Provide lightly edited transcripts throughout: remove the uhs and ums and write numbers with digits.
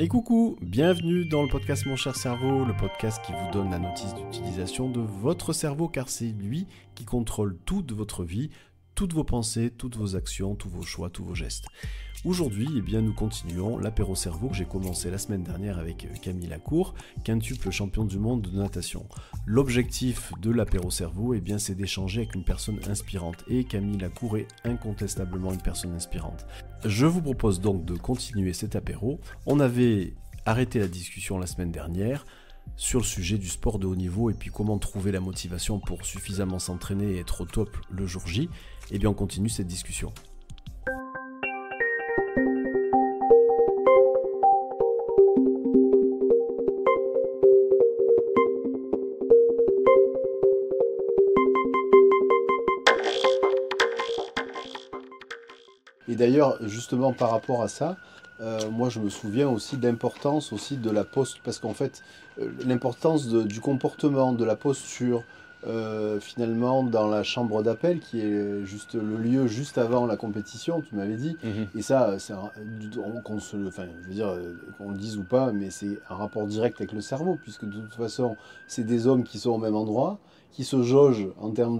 Et coucou, bienvenue dans le podcast Mon cher cerveau, le podcast qui vous donne la notice d'utilisation de votre cerveau car c'est lui qui contrôle toute votre vie, toutes vos pensées, toutes vos actions, tous vos choix, tous vos gestes. Aujourd'hui, nous continuons l'apéro cerveau que j'ai commencé la semaine dernière avec Camille Lacour, quintuple champion du monde de natation. L'objectif de l'apéro cerveau, c'est d'échanger avec une personne inspirante et Camille Lacour est incontestablement une personne inspirante. Je vous propose donc de continuer cet apéro. On avait arrêté la discussion la semaine dernière sur le sujet du sport de haut niveau et puis comment trouver la motivation pour suffisamment s'entraîner et être au top le jour J. On continue cette discussion. Et d'ailleurs, justement par rapport à ça, moi je me souviens aussi de l'importance aussi de la posture, parce qu'en fait, l'importance du comportement, de la posture, finalement dans la chambre d'appel, qui est juste le lieu juste avant la compétition, tu m'avais dit, et ça, qu'on le dise ou pas, mais c'est un rapport direct avec le cerveau, puisque de toute façon, c'est des hommes qui sont au même endroit, qui se jaugent en termes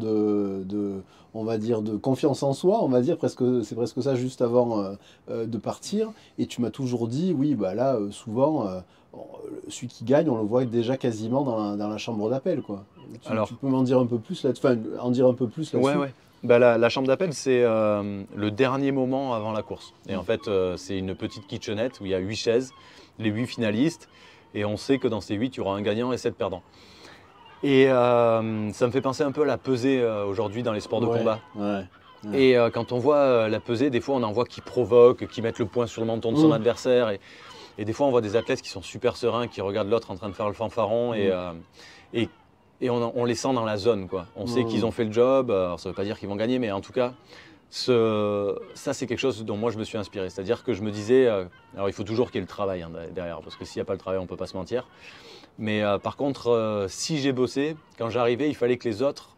on va dire, de confiance en soi, on va dire, c'est presque ça juste avant de partir. Et tu m'as toujours dit, oui, bah là, souvent, celui qui gagne, on le voit déjà quasiment dans la chambre d'appel, quoi. Tu peux m'en dire un peu plus là-dessus, en dire un peu plus là-dessus. Ouais. Bah, la chambre d'appel, c'est le dernier moment avant la course. Et en fait, c'est une petite kitchenette où il y a 8 chaises, les 8 finalistes, et on sait que dans ces 8, il y aura un gagnant et 7 perdants. Et ça me fait penser un peu à la pesée aujourd'hui dans les sports de combat. Ouais. Et quand on voit la pesée, des fois on en voit qui provoquent, qui mettent le poing sur le menton de son adversaire. Et des fois on voit des athlètes qui sont super sereins, qui regardent l'autre en train de faire le fanfaron. Et on les sent dans la zone, quoi. On sait qu'ils ont fait le job. Alors ça ne veut pas dire qu'ils vont gagner, mais en tout cas, ça c'est quelque chose dont moi je me suis inspiré. C'est-à-dire que je me disais, alors il faut toujours qu'il y ait le travail derrière, parce que s'il n'y a pas le travail, on ne peut pas se mentir. Mais par contre, si j'ai bossé, quand j'arrivais, il fallait que les autres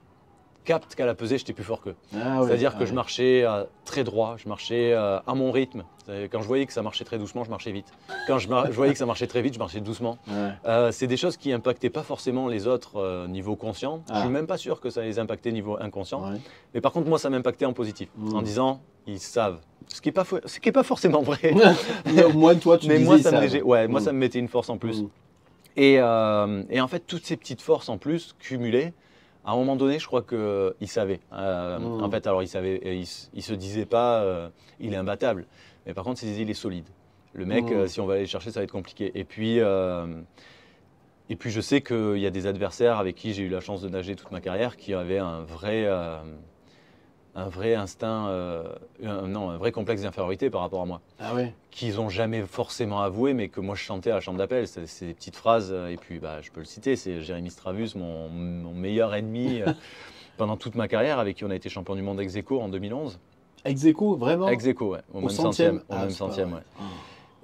captent qu'à la pesée, j'étais plus fort qu'eux. C'est-à-dire que je marchais très droit, je marchais à mon rythme. Quand je voyais que ça marchait très doucement, je marchais vite. Quand je voyais que ça marchait très vite, je marchais doucement. C'est des choses qui n'impactaient pas forcément les autres niveau conscient. Je ne suis même pas sûr que ça les impactait niveau inconscient. Mais par contre, moi, ça m'impactait en positif, en disant, ils savent. Ce qui n'est pas forcément vrai. Mais au moins, toi, tu disais ça. Moi, ça me mettait une force en plus. Et en fait, toutes ces petites forces en plus, cumulées, à un moment donné, je crois qu'il savait. En fait, alors il savait, il se disait pas, il est imbattable. Mais par contre, il se disait, il est solide. Le mec, si on va aller le chercher, ça va être compliqué. Et puis, je sais qu'il y a des adversaires avec qui j'ai eu la chance de nager toute ma carrière qui avaient un vrai instinct, un vrai complexe d'infériorité par rapport à moi. Qu'ils n'ont jamais forcément avoué, mais que moi je chantais à la chambre d'appel. C'est des petites phrases, et puis je peux le citer, c'est Jérémy Stravus, mon meilleur ennemi pendant toute ma carrière, avec qui on a été champion du monde ex aequo en 2011. Ex aequo, vraiment? Ex aequo, ouais, au même centième. Ouais.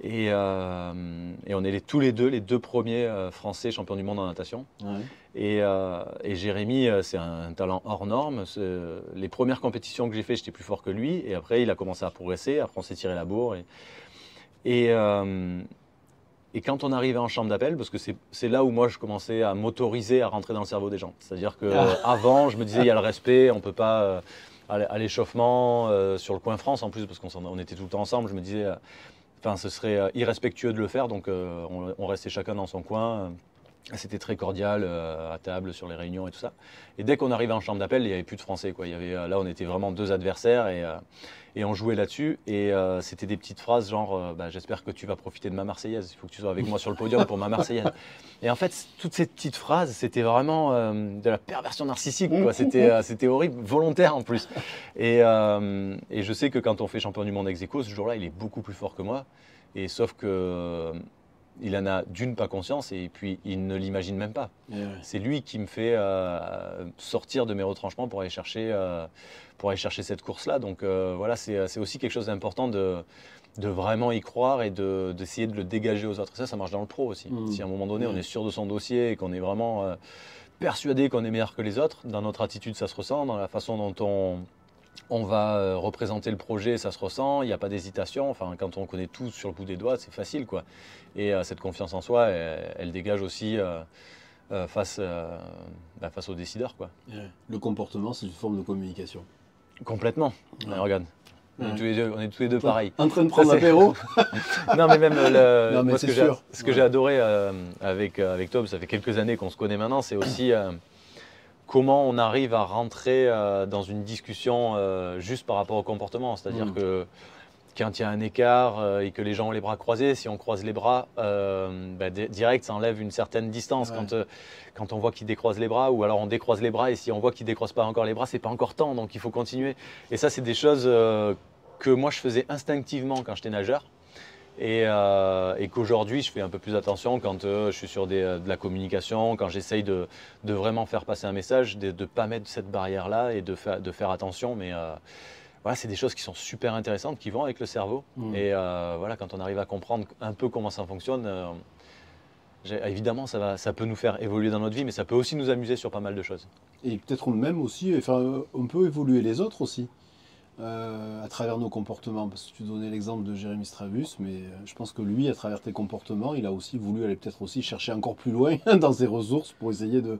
Et on est tous les deux premiers Français champions du monde en natation. Et Jérémy, c'est un talent hors norme. Les premières compétitions que j'ai faites, j'étais plus fort que lui. Et après, il a commencé à progresser. Après, on s'est tiré la bourre. Et quand on arrivait en chambre d'appel, parce que c'est là où moi, je commençais à m'autoriser à rentrer dans le cerveau des gens. C'est-à-dire qu'avant, je me disais, il y a le respect, on ne peut pas à l'échauffement, sur le coin France en plus, parce qu'on était tout le temps ensemble. Je me disais, ce serait irrespectueux de le faire. Donc, on restait chacun dans son coin. C'était très cordial à table, sur les réunions et tout ça. Et dès qu'on arrivait en chambre d'appel, il n'y avait plus de Français, quoi. Là, on était vraiment deux adversaires et on jouait là-dessus. Et c'était des petites phrases genre j'espère que tu vas profiter de ma Marseillaise. Il faut que tu sois avec moi sur le podium pour ma Marseillaise. Et en fait, toutes ces petites phrases, c'était vraiment de la perversion narcissique, quoi. C'était horrible, volontaire en plus. Et je sais que quand on fait champion du monde ex aequo, ce jour-là, il est beaucoup plus fort que moi. Et sauf que il en a d'une pas conscience et puis il ne l'imagine même pas. C'est lui qui me fait sortir de mes retranchements pour aller chercher cette course-là. Donc voilà, c'est aussi quelque chose d'important de vraiment y croire et d'essayer de le dégager aux autres. Ça marche dans le pro aussi. Si à un moment donné, on est sûr de son dossier et qu'on est vraiment persuadé qu'on est meilleur que les autres, dans notre attitude, ça se ressent, dans la façon dont on va représenter le projet, ça se ressent, il n'y a pas d'hésitation. Enfin, quand on connaît tout sur le bout des doigts, c'est facile, quoi. Et cette confiance en soi, elle dégage aussi face aux décideurs, quoi. Le comportement, c'est une forme de communication. Complètement. Ouais. Regarde. On est tous les deux pareils. En train de prendre l'apéro. Non, mais même moi, ce que j'ai adoré avec Tom, ça fait quelques années qu'on se connaît maintenant, c'est aussi comment on arrive à rentrer dans une discussion juste par rapport au comportement. C'est-à-dire que quand il y a un écart et que les gens ont les bras croisés, si on croise les bras, direct, ça enlève une certaine distance. Ouais. Quand on voit qu'ils décroisent les bras, ou alors on décroise les bras, et si on voit qu'ils ne décroisent pas encore les bras, c'est pas encore temps, donc il faut continuer. Et ça, c'est des choses que moi, je faisais instinctivement quand j'étais nageur. Et qu'aujourd'hui, je fais un peu plus attention quand je suis sur de la communication, quand j'essaye de vraiment faire passer un message, de ne pas mettre cette barrière-là et de faire attention. Mais voilà, c'est des choses qui sont super intéressantes, qui vont avec le cerveau. Et voilà, quand on arrive à comprendre un peu comment ça fonctionne, évidemment, ça peut nous faire évoluer dans notre vie, mais ça peut aussi nous amuser sur pas mal de choses. Et peut-être même aussi, enfin, on peut évoluer les autres aussi. À travers nos comportements, parce que tu donnais l'exemple de Jérémy Stravus, mais je pense que lui, à travers tes comportements, il a aussi voulu aller peut-être aussi chercher encore plus loin dans ses ressources pour essayer de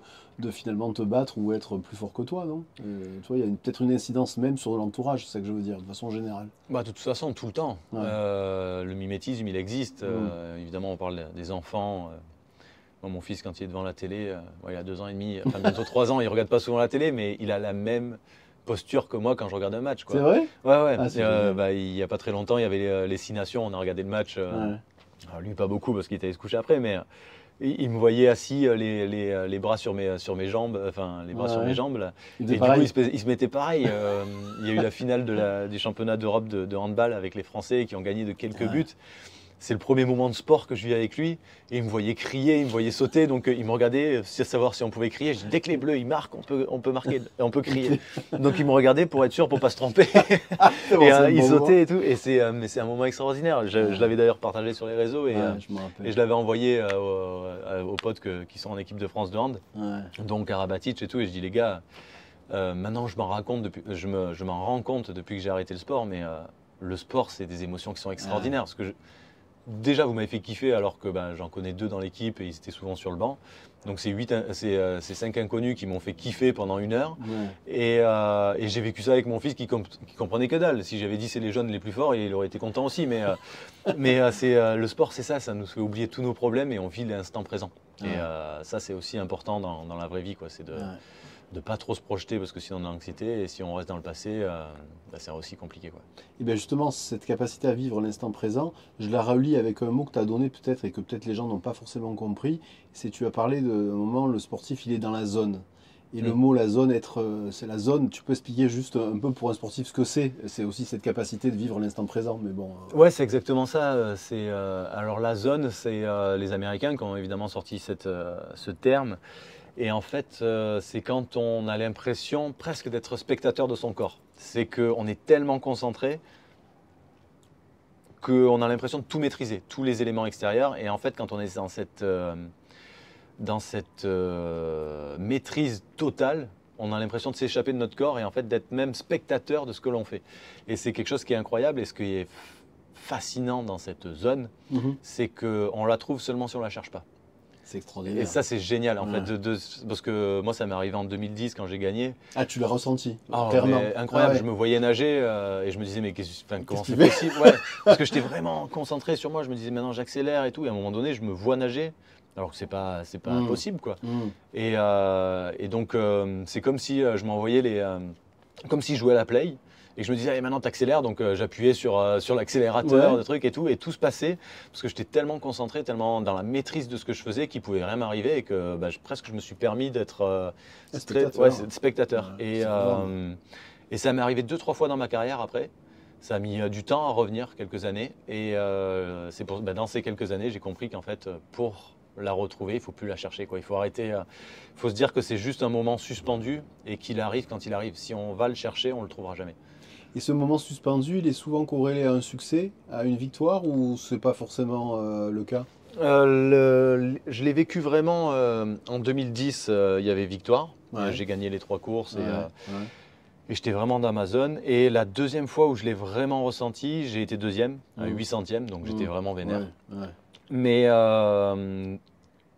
finalement te battre ou être plus fort que toi, non? Tu vois, il y a peut-être une incidence même sur l'entourage, c'est ça que je veux dire, de façon générale. De toute façon, tout le temps. Ouais. Le mimétisme, il existe. Évidemment, on parle des enfants. Moi, mon fils, quand il est devant la télé, il a 2 ans et demi, enfin bientôt 3 ans, il ne regarde pas souvent la télé, mais il a la même posture que moi quand je regarde un match. C'est vrai? Ouais. Il n'y a pas très longtemps, il y avait les 6 Nations, on a regardé le match. Alors lui, pas beaucoup parce qu'il était allé se coucher après, mais il me voyait assis, les bras sur mes jambes, enfin les bras sur mes jambes. Là. Et du coup, il se mettait pareil. Il y a eu la finale du championnat d'Europe de handball avec les Français qui ont gagné de quelques buts. C'est le premier moment de sport que je vis avec lui. Et il me voyait crier, il me voyait sauter. Donc il me regardait, sans savoir si on pouvait crier. Je dis, dès que les Bleus ils marquent, on peut marquer, on peut crier. Donc il me regardait pour être sûr, pour ne pas se tromper. Il sautait et tout. Et c'est un moment extraordinaire. Je l'avais d'ailleurs partagé sur les réseaux. Et je l'avais envoyé aux potes qui sont en équipe de France de hand. Donc Karabatic et tout. Et je dis, les gars, maintenant je m'en rends compte depuis que j'ai arrêté le sport. Mais le sport, c'est des émotions qui sont extraordinaires. Parce que déjà, vous m'avez fait kiffer alors que j'en connais 2 dans l'équipe et ils étaient souvent sur le banc. Donc c'est 5 inconnus qui m'ont fait kiffer pendant 1 heure. Et j'ai vécu ça avec mon fils qui comprenait que dalle. Si j'avais dit c'est les jeunes les plus forts, il aurait été content aussi. Mais le sport, c'est ça nous fait oublier tous nos problèmes et on vit l'instant présent. Et ça, c'est aussi important dans la vraie vie, quoi. C'est de ne pas trop se projeter parce que sinon on a l'anxiété et si on reste dans le passé, c'est aussi compliqué, quoi. Et bien justement, cette capacité à vivre l'instant présent, je la relie avec un mot que tu as donné peut-être et que peut-être les gens n'ont pas forcément compris. C'est tu as parlé d'un moment, le sportif, il est dans la zone. Et le mot, la zone, c'est la zone. Tu peux expliquer juste un peu pour un sportif ce que c'est? C'est aussi cette capacité de vivre l'instant présent, mais bon. Ouais, c'est exactement ça. Alors la zone, c'est les Américains qui ont évidemment sorti ce terme. Et en fait, c'est quand on a l'impression presque d'être spectateur de son corps. C'est qu'on est tellement concentré qu'on a l'impression de tout maîtriser, tous les éléments extérieurs. Et en fait, quand on est dans cette maîtrise totale, on a l'impression de s'échapper de notre corps et en fait d'être même spectateur de ce que l'on fait. Et c'est quelque chose qui est incroyable et ce qui est fascinant dans cette zone, c'est qu'on la trouve seulement si on ne la cherche pas. C'est extraordinaire. Et ça, c'est génial, en fait, parce que moi, ça m'est arrivé en 2010 quand j'ai gagné. Ah, tu l'as ressenti, clairement. Incroyable, je me voyais nager et je me disais, mais comment c'est possible? Parce que j'étais vraiment concentré sur moi, je me disais, maintenant j'accélère et tout, et à un moment donné, je me vois nager, alors que c'est pas impossible, quoi. Et donc, c'est comme si je m'envoyais comme si je jouais à la play. Et je me disais, allez, maintenant t'accélères, donc j'appuyais sur l'accélérateur, des trucs et tout se passait, parce que j'étais tellement concentré, tellement dans la maîtrise de ce que je faisais qu'il pouvait rien m'arriver et que presque je me suis permis d'être spectateur. Et ça m'est arrivé 2-3 fois dans ma carrière après. Ça a mis du temps à revenir, quelques années. Et c'est dans ces quelques années, j'ai compris qu'en fait, pour la retrouver, il ne faut plus la chercher, quoi. Il faut arrêter, il faut se dire que c'est juste un moment suspendu et qu'il arrive quand il arrive. Si on va le chercher, on ne le trouvera jamais. Et ce moment suspendu, il est souvent corrélé à un succès, à une victoire, ou c'est pas forcément le cas? Je l'ai vécu vraiment en 2010, il y avait victoire. J'ai gagné les 3 courses. Et j'étais vraiment dans ma zone. Et la deuxième fois où je l'ai vraiment ressenti, j'ai été deuxième, à 800e, donc j'étais vraiment vénère. Mais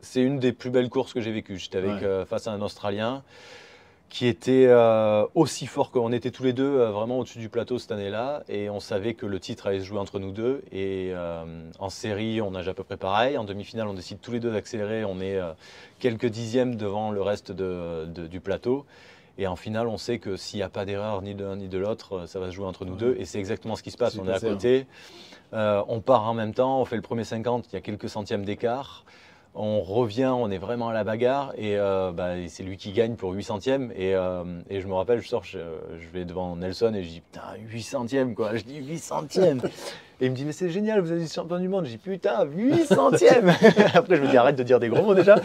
c'est une des plus belles courses que j'ai vécues. J'étais face à un Australien qui était aussi fort qu'on était tous les deux vraiment au-dessus du plateau cette année-là. Et on savait que le titre allait se jouer entre nous deux. Et en série, on nage à peu près pareil. En demi-finale, on décide tous les deux d'accélérer. On est quelques dixièmes devant le reste du plateau. Et en finale, on sait que s'il n'y a pas d'erreur ni de l'un ni de l'autre, ça va se jouer entre nous deux. Et c'est exactement ce qui se passe. On est à côté, on part en même temps, on fait le premier 50, il y a quelques centièmes d'écart. On revient, on est vraiment à la bagarre et c'est lui qui gagne pour 800e. Et je me rappelle, je sors, je vais devant Nelson et je dis putain, 800e quoi. Je dis 800e. Et il me dit mais c'est génial, vous êtes champion du monde. Je dis putain, 800e. Après, je me dis arrête de dire des gros mots déjà,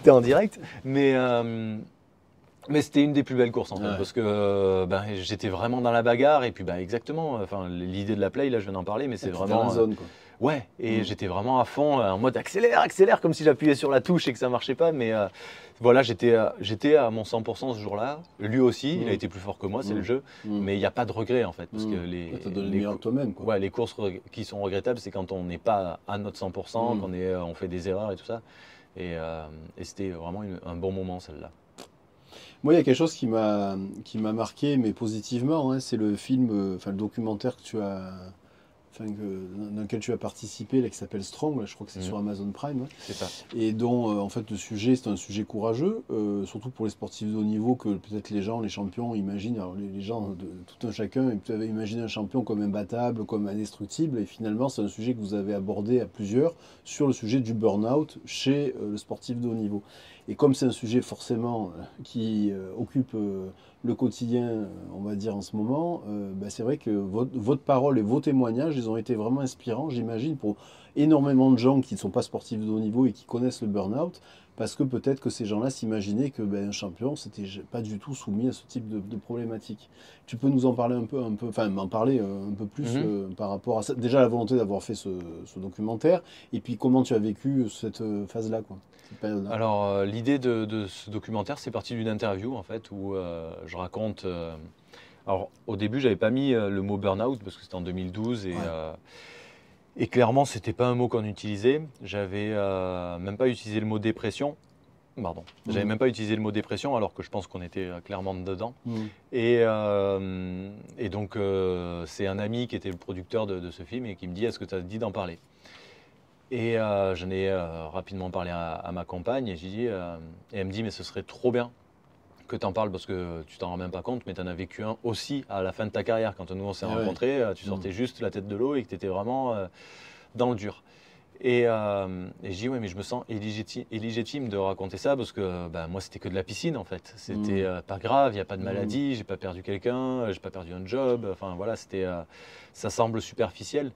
t'es en direct. Mais c'était une des plus belles courses en fait, parce que j'étais vraiment dans la bagarre et puis exactement, l'idée de la play, là je viens d'en parler, mais c'est vraiment… Dans la zone quoi. Ouais, et j'étais vraiment à fond, en mode accélère, comme si j'appuyais sur la touche et que ça marchait pas, mais voilà, j'étais à mon 100% ce jour-là. Lui aussi, il a été plus fort que moi, c'est le jeu, mais il n'y a pas de regret en fait, parce que les courses qui sont regrettables, c'est quand on n'est pas à notre 100%, quand on fait des erreurs et tout ça, et c'était vraiment un bon moment celle-là. Moi, il y a quelque chose qui m'a marqué, mais positivement, hein, c'est le film, le documentaire dans lequel tu as participé, là, qui s'appelle Strong, là, je crois que c'est sur Amazon Prime. C'est ça. Et dont, en fait, le sujet, c'est un sujet courageux, surtout pour les sportifs de haut niveau, que peut-être les champions imaginent, alors les gens, tout un chacun, ils peuvent imaginer un champion comme imbattable, comme indestructible, et finalement, c'est un sujet que vous avez abordé à plusieurs, sur le sujet du burn-out chez le sportif de haut niveau. Et comme c'est un sujet forcément qui occupe le quotidien, on va dire en ce moment, c'est vrai que votre parole et vos témoignages, ils ont été vraiment inspirants, j'imagine, pour énormément de gens qui ne sont pas sportifs de haut niveau et qui connaissent le burn-out, parce que peut-être que ces gens-là s'imaginaient que un champion, c'était pas du tout soumis à ce type de problématique. Tu peux nous en parler un peu plus par rapport à ça. Déjà la volonté d'avoir fait ce documentaire, et puis comment tu as vécu cette phase-là, quoi. Alors l'idée de ce documentaire, c'est parti d'une interview en fait où je raconte. Alors au début, j'avais pas mis le mot burn-out parce que c'était en 2012 et clairement, c'était pas un mot qu'on utilisait. J'avais même pas utilisé le mot dépression. Pardon. J'avais même pas utilisé le mot dépression alors que je pense qu'on était clairement dedans. Et donc c'est un ami qui était le producteur de ce film et qui me dit est-ce que tu as dit d'en parler? Et j'en ai rapidement parlé à ma compagne et et elle me dit mais ce serait trop bien que tu en parles parce que tu t'en rends même pas compte, mais tu en as vécu un aussi à la fin de ta carrière. Quand nous on s'est rencontrés, tu sortais juste la tête de l'eau et que tu étais vraiment dans le dur. Et je dis ouais mais je me sens illégitime de raconter ça parce que moi c'était que de la piscine en fait. C'était pas grave, il n'y a pas de maladie, j'ai pas perdu quelqu'un, j'ai pas perdu un job, enfin voilà, ça semble superficiel.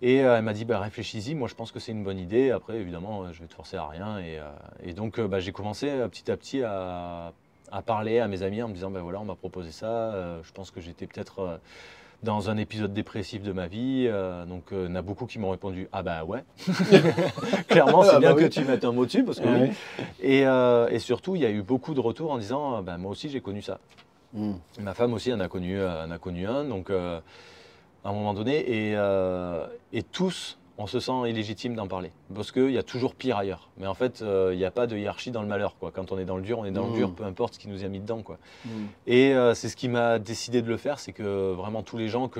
Et elle m'a dit réfléchis-y, moi je pense que c'est une bonne idée. Après évidemment je vais te forcer à rien. Et donc j'ai commencé petit à petit à parler à mes amis en me disant voilà on m'a proposé ça. Je pense que j'étais peut-être dans un épisode dépressif de ma vie. Donc il y en a beaucoup qui m'ont répondu ah bah ouais. Clairement c'est bien que tu mettes un mot dessus parce que oui. Et surtout il y a eu beaucoup de retours en disant moi aussi j'ai connu ça. Ma femme aussi en a connu un. Donc à un moment donné, et tous, on se sent illégitime d'en parler. Parce qu'il y a toujours pire ailleurs. Mais en fait, il n'y a pas de hiérarchie dans le malheur, quoi. Quand on est dans le dur, on est dans le dur, peu importe ce qui nous a mis dedans, quoi. Et c'est ce qui m'a décidé de le faire, c'est que vraiment tous les gens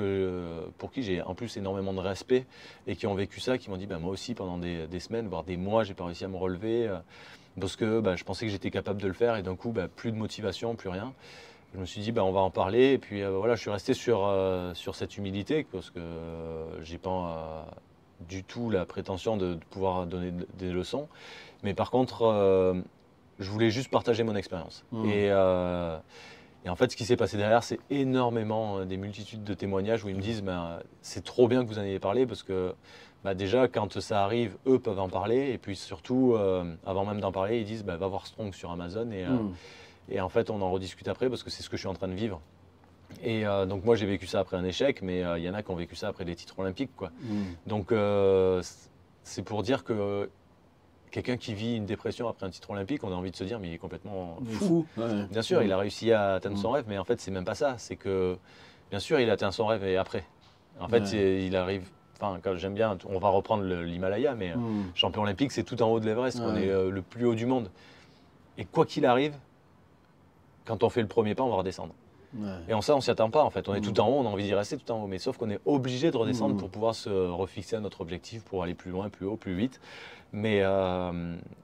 pour qui j'ai en plus énormément de respect et qui ont vécu ça, qui m'ont dit moi aussi pendant des semaines, voire des mois, j'ai pas réussi à me relever parce que je pensais que j'étais capable de le faire et d'un coup, plus de motivation, plus rien. Je me suis dit, on va en parler. Et puis voilà, je suis resté sur cette humilité parce que j'ai pas du tout la prétention de pouvoir donner des leçons. Mais par contre, je voulais juste partager mon expérience. Et en fait, ce qui s'est passé derrière, c'est énormément des multitudes de témoignages où ils me disent, c'est trop bien que vous en ayez parlé parce que déjà, quand ça arrive, eux peuvent en parler. Et puis surtout, avant même d'en parler, ils disent, va voir Strong sur Amazon. Et en fait, on en rediscute après parce que c'est ce que je suis en train de vivre. Et donc moi, j'ai vécu ça après un échec, mais il y en a qui ont vécu ça après des titres olympiques, quoi. Donc c'est pour dire que quelqu'un qui vit une dépression après un titre olympique, on a envie de se dire mais il est complètement fou. Ouais. Bien sûr, il a réussi à atteindre son rêve, mais en fait, c'est même pas ça. C'est que, bien sûr, il a atteint son rêve et après. En fait, il arrive. Enfin, j'aime bien, on va reprendre l'Himalaya, mais champion olympique, c'est tout en haut de l'Everest. On est le plus haut du monde. Et quoi qu'il arrive, quand on fait le premier pas, on va redescendre. Et en ça, on s'y attend pas en fait. On est tout en haut, on a envie d'y rester tout en haut. Mais sauf qu'on est obligé de redescendre pour pouvoir se refixer à notre objectif, pour aller plus loin, plus haut, plus vite. Mais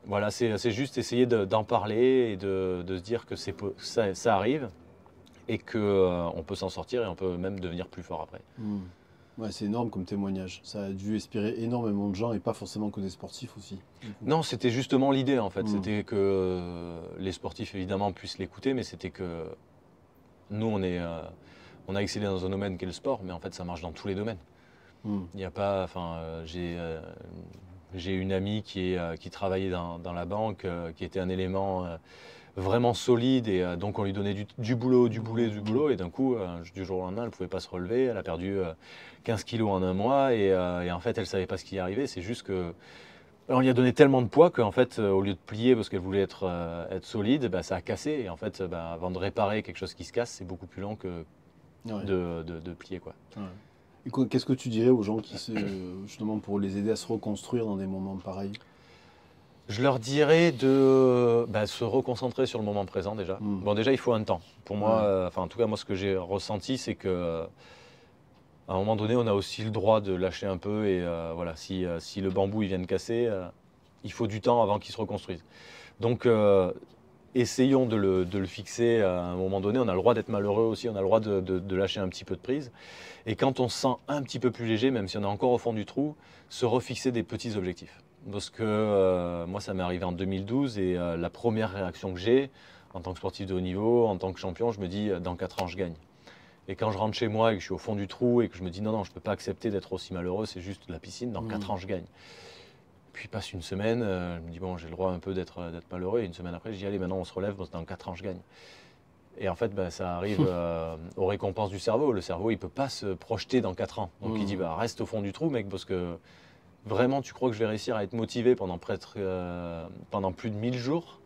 voilà, c'est juste essayer d'en parler et de se dire que ça arrive et qu'on peut s'en sortir et on peut même devenir plus fort après. Ouais, c'est énorme comme témoignage. Ça a dû inspirer énormément de gens et pas forcément que des sportifs aussi. Non, c'était justement l'idée en fait. C'était que les sportifs évidemment puissent l'écouter, mais c'était que nous, on a excellé dans un domaine qui est le sport, mais en fait, ça marche dans tous les domaines. Il n'y a pas, j'ai une amie qui travaillait dans la banque, qui était un élément vraiment solide, et donc on lui donnait du boulot, et d'un coup, du jour au lendemain, elle ne pouvait pas se relever, elle a perdu 15 kilos en un mois, et en fait, elle ne savait pas ce qui y arrivait, c'est juste que on lui a donné tellement de poids qu'en fait, au lieu de plier parce qu'elle voulait être solide, ça a cassé. Et en fait, avant de réparer quelque chose qui se casse, c'est beaucoup plus long que de plier, quoi. Et qu'est-ce que tu dirais aux gens qui justement pour les aider à se reconstruire dans des moments pareils? Je leur dirais de se reconcentrer sur le moment présent déjà. Bon, déjà, il faut un temps. Pour moi, en tout cas, moi, ce que j'ai ressenti, c'est que à un moment donné, on a aussi le droit de lâcher un peu et voilà, si le bambou il vient de casser, il faut du temps avant qu'il se reconstruise. Donc, essayons de le fixer à un moment donné. On a le droit d'être malheureux aussi, on a le droit de lâcher un petit peu de prise. Et quand on se sent un petit peu plus léger, même si on est encore au fond du trou, se refixer des petits objectifs. Parce que moi, ça m'est arrivé en 2012 et la première réaction que j'ai, en tant que sportif de haut niveau, en tant que champion, je me dis, dans 4 ans, je gagne. Et quand je rentre chez moi et que je suis au fond du trou et que je me dis non, je ne peux pas accepter d'être aussi malheureux, c'est juste la piscine, dans 4 ans je gagne. Puis passe une semaine, je me dis bon, j'ai le droit un peu d'être malheureux, et une semaine après je dis allez, maintenant on se relève, dans 4 ans je gagne. Et en fait, ça arrive aux récompenses du cerveau. Le cerveau, il ne peut pas se projeter dans 4 ans. Donc il dit reste au fond du trou, mec, parce que vraiment tu crois que je vais réussir à être motivé pendant plus de 1000 jours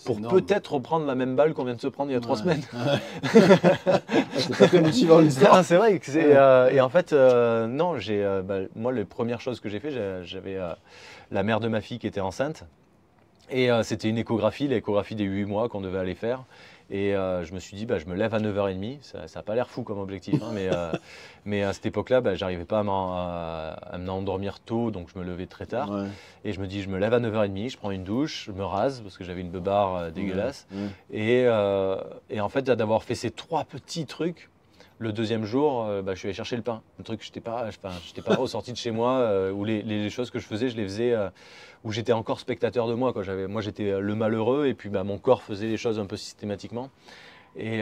pour peut-être reprendre la même balle qu'on vient de se prendre il y a 3 semaines. C'est pas très motivant l'histoire. C'est vrai que c'est. Et en fait, non, moi, les premières choses que j'ai fait, j'avais la mère de ma fille qui était enceinte. Et c'était une échographie, l'échographie des 8 mois qu'on devait aller faire. Et je me suis dit, je me lève à 9h30. Ça n'a pas l'air fou comme objectif, hein, mais à cette époque-là, j'arrivais pas à m'endormir tôt, donc je me levais très tard. Et je me dis, je me lève à 9h30, je prends une douche, je me rase, parce que j'avais une beubare dégueulasse. Et en fait, d'avoir fait ces 3 petits trucs, le deuxième jour, je suis allé chercher le pain. Un truc que je n'étais pas ressorti de chez moi, où les choses que je faisais, je les faisais où j'étais encore spectateur de moi. Moi, j'étais le malheureux et puis mon corps faisait les choses un peu systématiquement. Et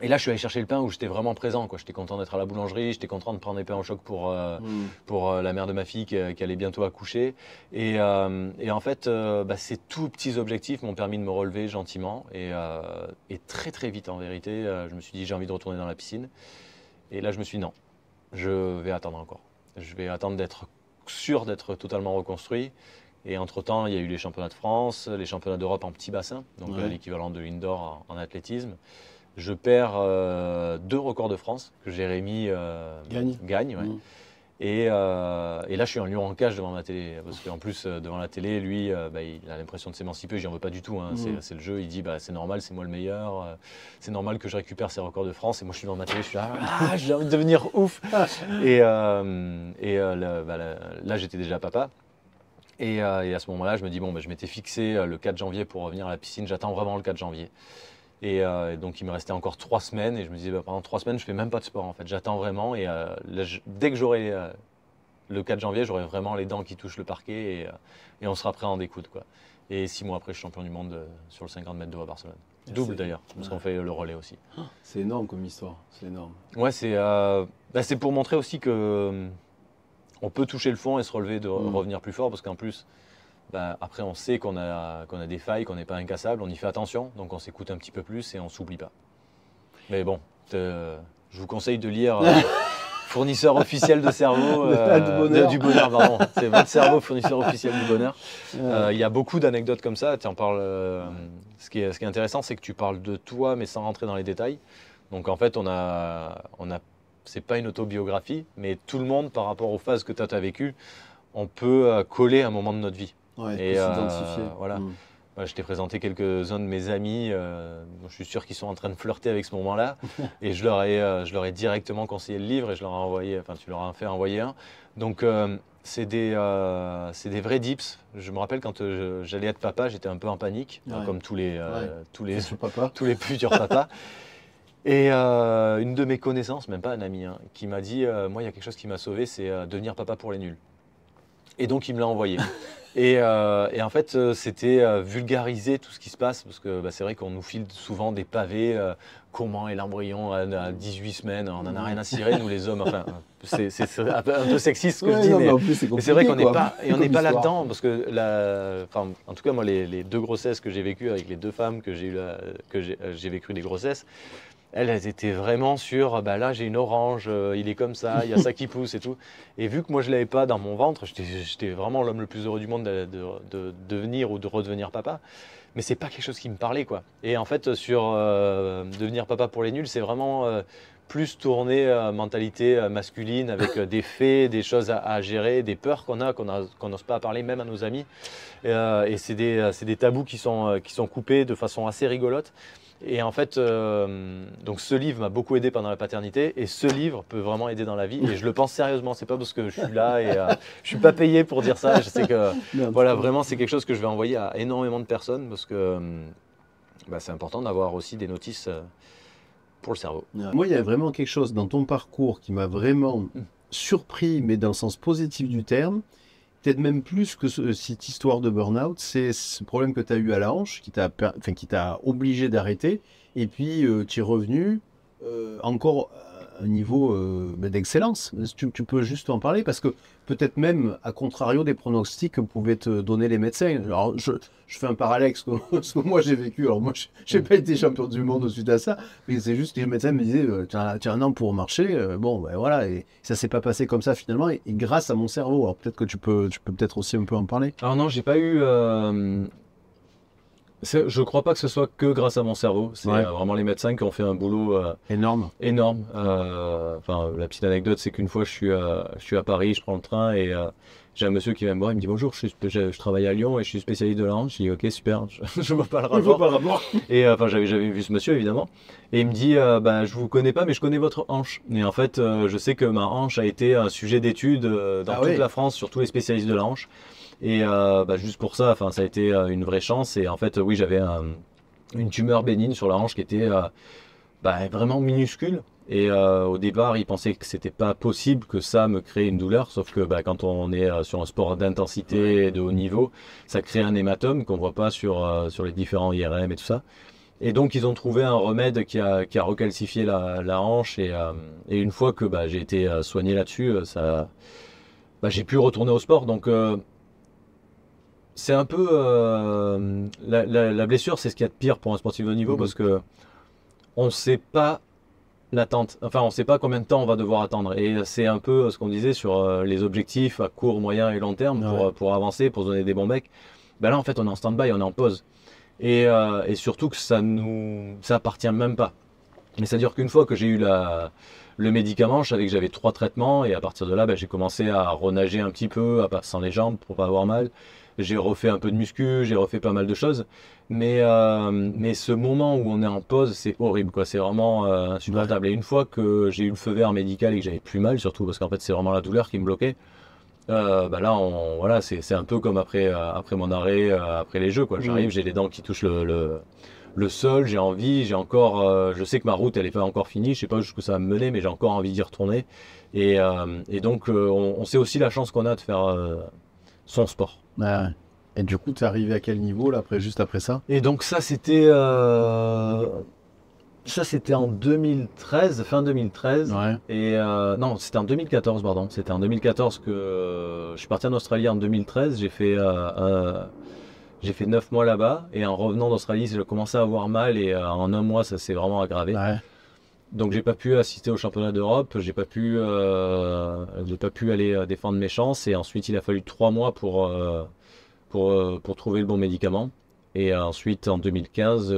là, je suis allé chercher le pain où j'étais vraiment présent. J'étais content d'être à la boulangerie, j'étais content de prendre des pains au choc pour la mère de ma fille qui allait bientôt accoucher. Et en fait, ces tout petits objectifs m'ont permis de me relever gentiment. Et très très vite, en vérité, je me suis dit j'ai envie de retourner dans la piscine. Et là, je me suis dit non, je vais attendre encore. Je vais attendre d'être sûr d'être totalement reconstruit. Et entre-temps, il y a eu les championnats de France, les championnats d'Europe en petit bassin, donc l'équivalent de l'indoor en athlétisme. Je perds 2 records de France que Jérémy gagne. Et là, je suis en lion en cage devant ma télé. Parce qu'en plus, devant la télé, lui, il a l'impression de s'émanciper. J'y en veux pas du tout. Hein. C'est le jeu. Il dit c'est normal, c'est moi le meilleur. C'est normal que je récupère ces records de France. Et moi, je suis devant ma télé, je suis là, j'ai envie de devenir ouf. Et là, j'étais déjà papa. Et à ce moment-là, je me dis, je m'étais fixé le 4 janvier pour revenir à la piscine. J'attends vraiment le 4 janvier. Et donc, il me restait encore 3 semaines. Et je me disais, pendant 3 semaines, je ne fais même pas de sport. En fait, j'attends vraiment. Et là, dès que j'aurai le 4 janvier, j'aurai vraiment les dents qui touchent le parquet. Et on sera prêt à en découdre, quoi. Et 6 mois après, je suis champion du monde sur le 50 mètres d'eau à Barcelone. Double d'ailleurs, parce qu'on fait le relais aussi. C'est énorme comme histoire. C'est énorme. Ouais, c'est pour montrer aussi que on peut toucher le fond et se relever, de revenir plus fort. Parce qu'en plus, après, on sait qu'on a des failles, qu'on n'est pas incassable, on y fait attention, donc on s'écoute un petit peu plus et on ne s'oublie pas. Mais bon, je vous conseille de lire fournisseur officiel de cerveau, du bonheur, pardon. C'est votre cerveau, fournisseur officiel du bonheur. Il y a beaucoup d'anecdotes comme ça. Tu en parles. Ce qui est intéressant, c'est que tu parles de toi, mais sans rentrer dans les détails. Donc en fait, c'est pas une autobiographie, mais tout le monde, par rapport aux phases que tu as vécues, on peut coller un moment de notre vie. Ouais, et s'identifier. Voilà. Je t'ai présenté quelques-uns de mes amis, dont je suis sûr qu'ils sont en train de flirter avec ce moment-là, et je leur ai directement conseillé le livre et je leur ai envoyé, enfin tu leur as fait envoyer un. Donc c'est des vrais dips. Je me rappelle quand j'allais être papa, j'étais un peu en panique, comme tous les futurs papas. Et une de mes connaissances, même pas un ami, qui m'a dit, moi il y a quelque chose qui m'a sauvé, c'est devenir papa pour les nuls. Et donc il me l'a envoyé. Et en fait, c'était vulgariser tout ce qui se passe, parce que c'est vrai qu'on nous file souvent des pavés, comment est l'embryon à 18 semaines, on n'en a rien à cirer, nous les hommes, enfin, c'est un peu sexiste ce que je dis, mais c'est vrai qu'on n'est pas là-dedans, parce que, en tout cas, moi, les 2 grossesses que j'ai vécues avec les 2 femmes que j'ai vécu des grossesses, elles étaient vraiment sur, là j'ai une orange, il est comme ça, il y a ça qui pousse et tout. Et vu que moi je ne l'avais pas dans mon ventre, j'étais vraiment l'homme le plus heureux du monde de devenir ou de redevenir papa. Mais c'est pas quelque chose qui me parlait, quoi. Et en fait, sur devenir papa pour les nuls, c'est vraiment plus tourné mentalité masculine, avec des faits, des choses à gérer, des peurs qu'on n'ose pas parler même à nos amis. Et c'est des tabous qui sont coupés de façon assez rigolote. Et en fait, donc ce livre m'a beaucoup aidé pendant la paternité, et ce livre peut vraiment aider dans la vie, et je le pense sérieusement. C'est pas parce que je suis là et je suis pas payé pour dire ça. Je sais que voilà, vraiment c'est quelque chose que je vais envoyer à énormément de personnes, parce que c'est important d'avoir aussi des notices pour le cerveau. Moi, il y a vraiment quelque chose dans ton parcours qui m'a vraiment surpris, mais dans le sens positif du terme. Peut-être même plus que cette histoire de burn-out, c'est ce problème que tu as eu à la hanche, qui t'a obligé d'arrêter, et puis tu es revenu encore à un niveau d'excellence. Tu peux juste en parler, parce que peut-être même, à contrario des pronostics que pouvaient te donner les médecins. Alors, je fais un parallèle avec ce que moi j'ai vécu. Alors moi, je n'ai pas été champion du monde suite à ça, mais c'est juste que les médecins me disaient tu as un an pour marcher, voilà, et ça s'est pas passé comme ça finalement, et grâce à mon cerveau. Alors peut-être que tu peux peut-être aussi un peu en parler. Alors non, j'ai pas eu... Je crois pas que ce soit que grâce à mon cerveau. C'est vraiment les médecins qui ont fait un boulot énorme. La petite anecdote, c'est qu'une fois, je suis à Paris, je prends le train et j'ai un monsieur qui vient me voir, il me dit bonjour, je travaille à Lyon et je suis spécialiste de la hanche. Je dis ok, super, je vois pas le rapport. Et j'avais vu ce monsieur évidemment. Et il me dit je vous connais pas, mais je connais votre hanche. Et en fait, je sais que ma hanche a été un sujet d'étude dans toute la France, sur tous les spécialistes de la hanche. Et juste pour ça, ça a été une vraie chance. Et en fait, oui, j'avais une tumeur bénigne sur la hanche qui était vraiment minuscule. Et au départ, ils pensaient que c'était pas possible que ça me crée une douleur. Sauf que quand on est sur un sport d'intensité de haut niveau, ça crée un hématome qu'on voit pas sur les différents IRM et tout ça. Et donc, ils ont trouvé un remède qui a recalcifié la hanche. Et une fois que j'ai été soigné là-dessus, j'ai pu retourner au sport. Donc, c'est un peu la blessure, c'est ce qu'il y a de pire pour un sportif de haut niveau, parce que on ne sait pas l'attente. Enfin, on ne sait pas combien de temps on va devoir attendre. Et c'est un peu ce qu'on disait sur les objectifs à court, moyen et long terme pour avancer, pour se donner des bons becs. Là, en fait, on est en stand-by, on est en pause. Et surtout que ça appartient même pas. Mais c'est-à-dire qu'une fois que j'ai eu le médicament, je savais que j'avais 3 traitements, et à partir de là, j'ai commencé à renager un petit peu, à passer sans les jambes pour pas avoir mal. J'ai refait un peu de muscu, j'ai refait pas mal de choses. Mais ce moment où on est en pause, c'est horrible, quoi. C'est vraiment insupportable. Et une fois que j'ai eu le feu vert médical et que j'avais plus mal, surtout parce qu'en fait c'est vraiment la douleur qui me bloquait, là, c'est un peu comme après mon arrêt, après les jeux, quoi. J'arrive, j'ai les dents qui touchent le sol, j'ai envie, j'ai encore, je sais que ma route elle est pas encore finie, je sais pas jusqu'où ça va me mener, mais j'ai encore envie d'y retourner. Et donc on sait aussi la chance qu'on a de faire son sport. Et du coup, tu es arrivé à quel niveau là, juste après ça? Et donc ça c'était en 2013, fin 2013. Et non, c'était en 2014, pardon. C'était en 2014 que je suis parti en Australie. En 2013, j'ai fait 9 mois là-bas. Et en revenant d'Australie, j'ai commencé à avoir mal. Et en un mois, ça s'est vraiment aggravé. Donc j'ai pas pu assister au championnat d'Europe, j'ai pas pu aller défendre mes chances, et ensuite il a fallu 3 mois pour trouver le bon médicament. Et ensuite en 2015,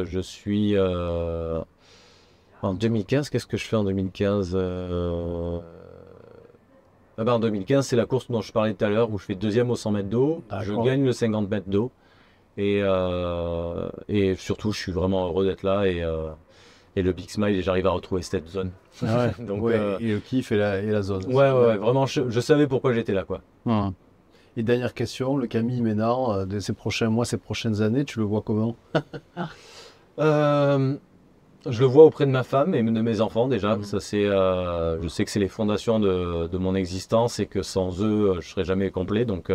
en 2015, qu'est-ce que je fais en 2015 en 2015, c'est la course dont je parlais tout à l'heure, où je fais 2e au 100 mètres d'eau, je gagne le 50 mètres d'eau, et surtout je suis vraiment heureux d'être là, et le big smile, et j'arrive à retrouver cette zone. Ah ouais. Donc, et le kiff et la zone. Ouais, vraiment, je savais pourquoi j'étais là, quoi. Ouais. Et dernière question, le Camille Ménard de ces prochains mois, ces prochaines années, tu le vois comment? Je le vois auprès de ma femme et de mes enfants déjà. Ça, je sais que c'est les fondations de mon existence, et que sans eux, je serais jamais complet. Donc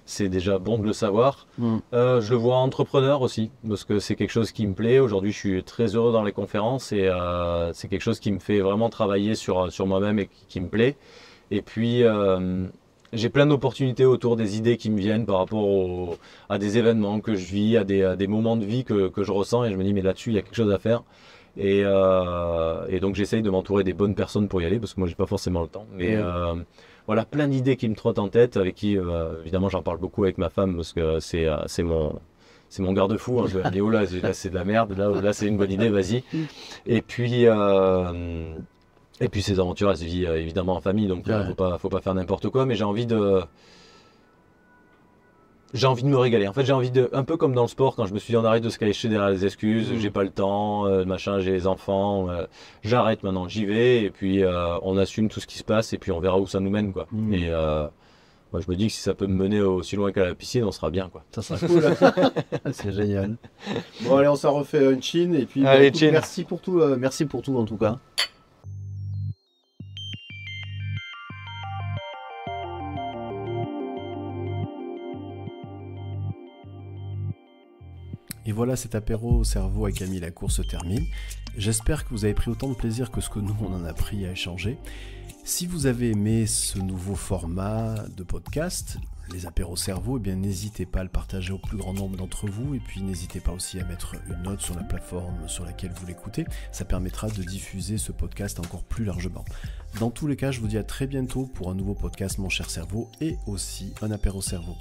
c'est déjà bon de le savoir. Je le vois entrepreneur aussi, parce que c'est quelque chose qui me plaît. Aujourd'hui, je suis très heureux dans les conférences, et c'est quelque chose qui me fait vraiment travailler sur moi-même et qui me plaît. Et puis j'ai plein d'opportunités autour des idées qui me viennent par rapport à des événements que je vis, à des moments de vie que je ressens, et je me dis mais là-dessus il y a quelque chose à faire, et donc j'essaye de m'entourer des bonnes personnes pour y aller, parce que moi j'ai pas forcément le temps, mais voilà, plein d'idées qui me trottent en tête, avec qui évidemment j'en parle beaucoup avec ma femme, parce que c'est mon garde-fou, hein. Je me dis oh là c'est de la merde, là c'est une bonne idée, vas-y. Et puis ces aventures, elles se vivent évidemment en famille, donc faut pas faire n'importe quoi, mais j'ai envie de me régaler. En fait, un peu comme dans le sport, quand je me suis dit on arrête de se cacher derrière les excuses, j'ai pas le temps, machin, j'ai les enfants, j'arrête maintenant, j'y vais, et puis on assume tout ce qui se passe, et puis on verra où ça nous mène, quoi. Et moi, je me dis que si ça peut me mener aussi loin qu'à la piscine, on sera bien, quoi. Ça sera cool. C'est génial. Bon, allez, on s'en refait une chin, et puis allez, écoute, merci pour tout en tout cas. Et voilà, cet apéro au cerveau avec Camille Lacour se termine. J'espère que vous avez pris autant de plaisir que ce que nous, on en a pris à échanger. Si vous avez aimé ce nouveau format de podcast, les apéros cerveau, eh bien n'hésitez pas à le partager au plus grand nombre d'entre vous, et puis n'hésitez pas aussi à mettre une note sur la plateforme sur laquelle vous l'écoutez. Ça permettra de diffuser ce podcast encore plus largement. Dans tous les cas, je vous dis à très bientôt pour un nouveau podcast Mon cher cerveau, et aussi un apéro cerveau.